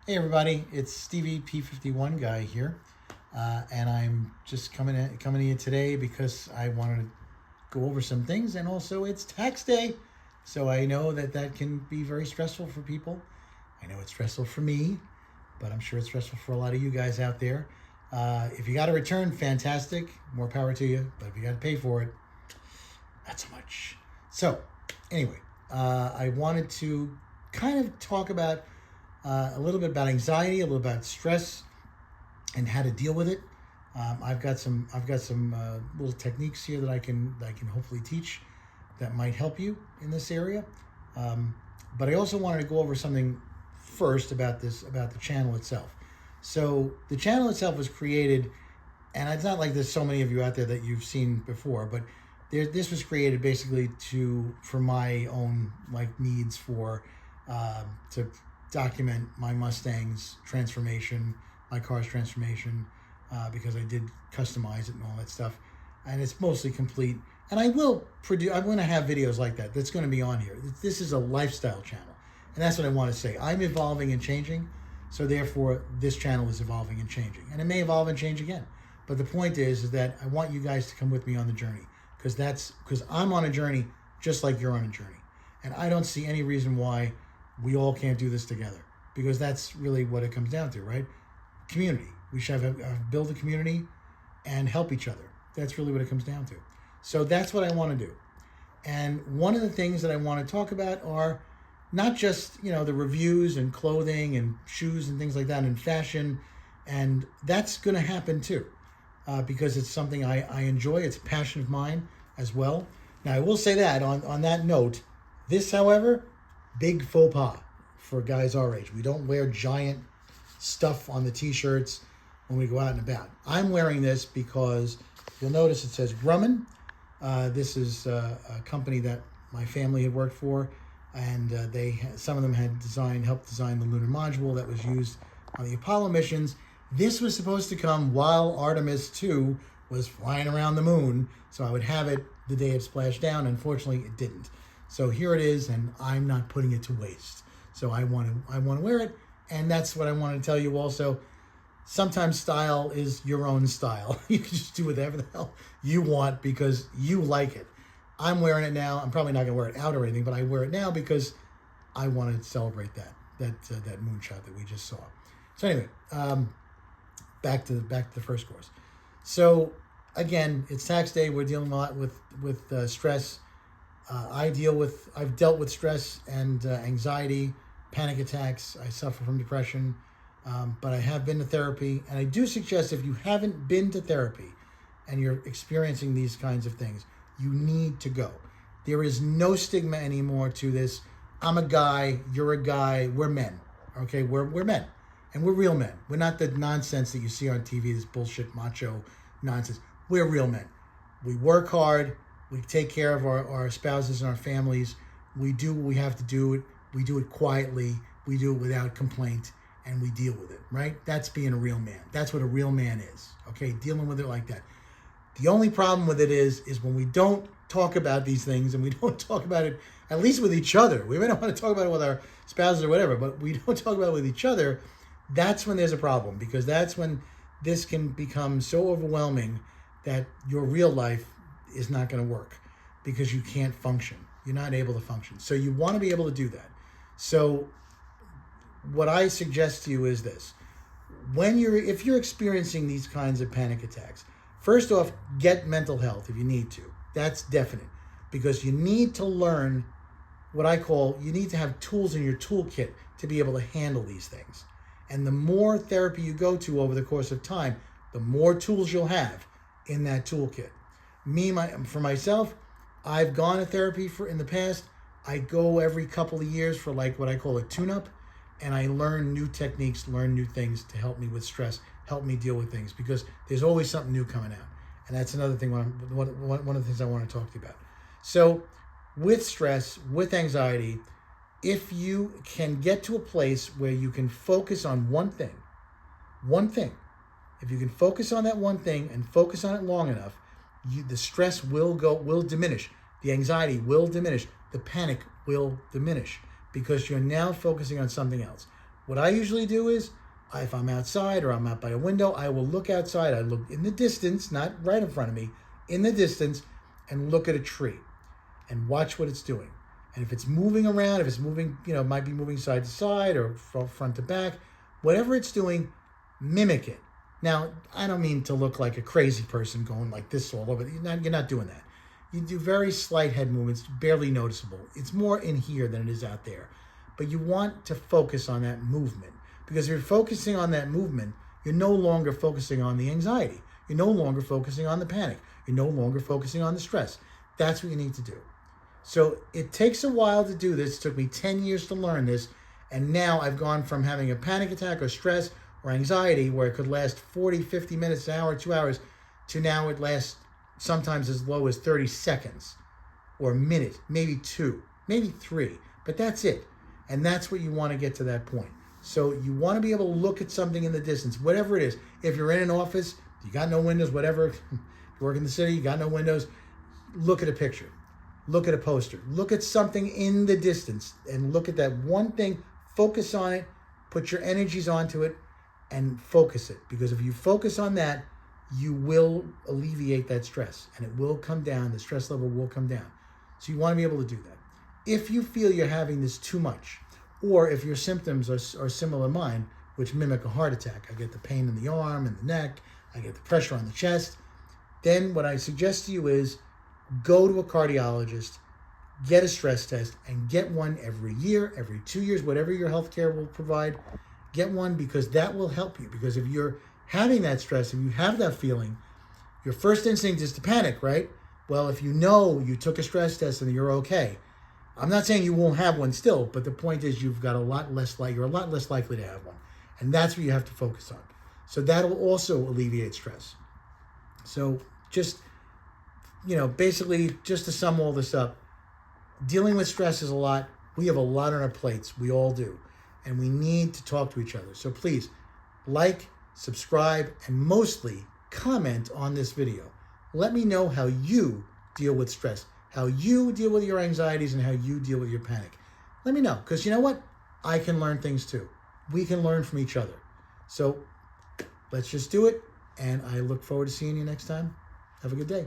Hey everybody, it's Stevie P51 guy here, and I'm just coming to you today because I wanted to go over some things, and also it's tax day, so I know that can be very stressful for people. I know it's stressful for me, but I'm sure it's stressful for a lot of you guys out there. If you got a return, fantastic, more power to you. But if you got to pay for it, not so much. So, anyway, I wanted to kind of talk about a little bit about anxiety, a little about stress, and how to deal with it. I've got some little techniques here that I can hopefully teach that might help you in this area. But I also wanted to go over something first about the channel itself. So the channel itself was created, and it's not like there's so many of you out there that you've seen before, but this was created basically for my own needs for to document my Mustang's transformation, my car's transformation, because I did customize it and all that stuff, and it's mostly complete. And I'm going to have videos like that. That's going to be on here. This is a lifestyle channel, and that's what I want to say. I'm evolving and changing, so therefore this channel is evolving and changing, and it may evolve and change again. But the point is that I want you guys to come with me on the journey, because I'm on a journey just like you're on a journey, and I don't see any reason why we all can't do this together, because that's really what it comes down to, right? Community. We should build a community and help each other. That's really what it comes down to. So that's what I want to do. And one of the things that I want to talk about are not just, the reviews and clothing and shoes and things like that and fashion. And that's going to happen too, because it's something I enjoy. It's a passion of mine as well. Now, I will say that on that note, this, however, big faux pas for guys our age. We don't wear giant stuff on the t-shirts when we go out and about. I'm wearing this because you'll notice it says Grumman. This is a company that my family had worked for, and some of them had helped design the lunar module that was used on the Apollo missions. This was supposed to come while Artemis 2 was flying around the moon, so I would have it the day it splashed down. Unfortunately, it didn't. So here it is, and I'm not putting it to waste. So I want to wear it, and that's what I want to tell you also. Sometimes style is your own style. You can just do whatever the hell you want because you like it. I'm wearing it now. I'm probably not going to wear it out or anything, but I wear it now because I want to celebrate that moonshot that we just saw. So anyway, back to the first course. So again, it's tax day. We're dealing a lot with stress. I've dealt with stress and anxiety, panic attacks. I suffer from depression, but I have been to therapy. And I do suggest, if you haven't been to therapy and you're experiencing these kinds of things, you need to go. There is no stigma anymore to this. I'm a guy, you're a guy, we're men. Okay, we're men. And we're real men. We're not the nonsense that you see on TV, this bullshit macho nonsense. We're real men. We work hard. We take care of our spouses and our families. We do what we have to do. We do it quietly. We do it without complaint, and we deal with it, right? That's being a real man. That's what a real man is, okay? Dealing with it like that. The only problem with it is when we don't talk about these things, and we don't talk about it, at least with each other. We may not want to talk about it with our spouses or whatever, but we don't talk about it with each other. That's when there's a problem, because that's when this can become so overwhelming that your real life is not going to work, because you can't function. You're not able to function. So you want to be able to do that. So what I suggest to you is this. If you're experiencing these kinds of panic attacks, first off, get mental health if you need to. That's definite, because you need to learn you need to have tools in your toolkit to be able to handle these things. And the more therapy you go to over the course of time, the more tools you'll have in that toolkit. For myself, I've gone to therapy in the past. I go every couple of years for what I call a tune-up, and I learn new techniques, learn new things to help me with stress, help me deal with things, because there's always something new coming out. And that's another thing, one of the things I want to talk to you about. So with stress, with anxiety, if you can get to a place where you can focus on one thing, if you can focus on that one thing and focus on it long enough, the stress will diminish. The anxiety will diminish. The panic will diminish, because you're now focusing on something else. What I usually do is, if I'm outside or I'm out by a window, I will look outside. I look in the distance, not right in front of me, in the distance, and look at a tree and watch what it's doing. And if it's moving around, if it's moving, it might be moving side to side or front to back, whatever it's doing, mimic it. Now, I don't mean to look like a crazy person going like this all over. You're not doing that. You do very slight head movements, barely noticeable. It's more in here than it is out there. But you want to focus on that movement, because if you're focusing on that movement, you're no longer focusing on the anxiety. You're no longer focusing on the panic. You're no longer focusing on the stress. That's what you need to do. So it takes a while to do this. It took me 10 years to learn this. And now I've gone from having a panic attack or stress or anxiety where it could last 40, 50 minutes, an hour, 2 hours, to now it lasts sometimes as low as 30 seconds or a minute, maybe 2, maybe 3. But that's it. And that's what you want to get to that point. So you want to be able to look at something in the distance, whatever it is. If you're in an office, you got no windows, whatever. If you work in the city, you got no windows. Look at a picture. Look at a poster. Look at something in the distance and look at that one thing. Focus on it. Put your energies onto it and focus it. Because if you focus on that, you will alleviate that stress and it will come down. The stress level will come down. So you want to be able to do that. If you feel you're having this too much, or if your symptoms are similar to mine, which mimic a heart attack, I get the pain in the arm and the neck, I get the pressure on the chest, then what I suggest to you is go to a cardiologist, get a stress test, and get one every year, every 2 years, whatever your healthcare will provide. Get one, because that will help you. Because if you're having that stress, if you have that feeling, your first instinct is to panic, right? Well, if you know you took a stress test and you're okay, I'm not saying you won't have one still, but the point is you're a lot less likely to have one. And that's what you have to focus on. So that'll also alleviate stress. So just, basically just to sum all this up, dealing with stress is a lot. We have a lot on our plates. We all do. And we need to talk to each other. So please like, subscribe, and mostly comment on this video. Let me know how you deal with stress, how you deal with your anxieties, and how you deal with your panic. Let me know, because you know what? I can learn things too. We can learn from each other. So let's just do it, and I look forward to seeing you next time. Have a good day.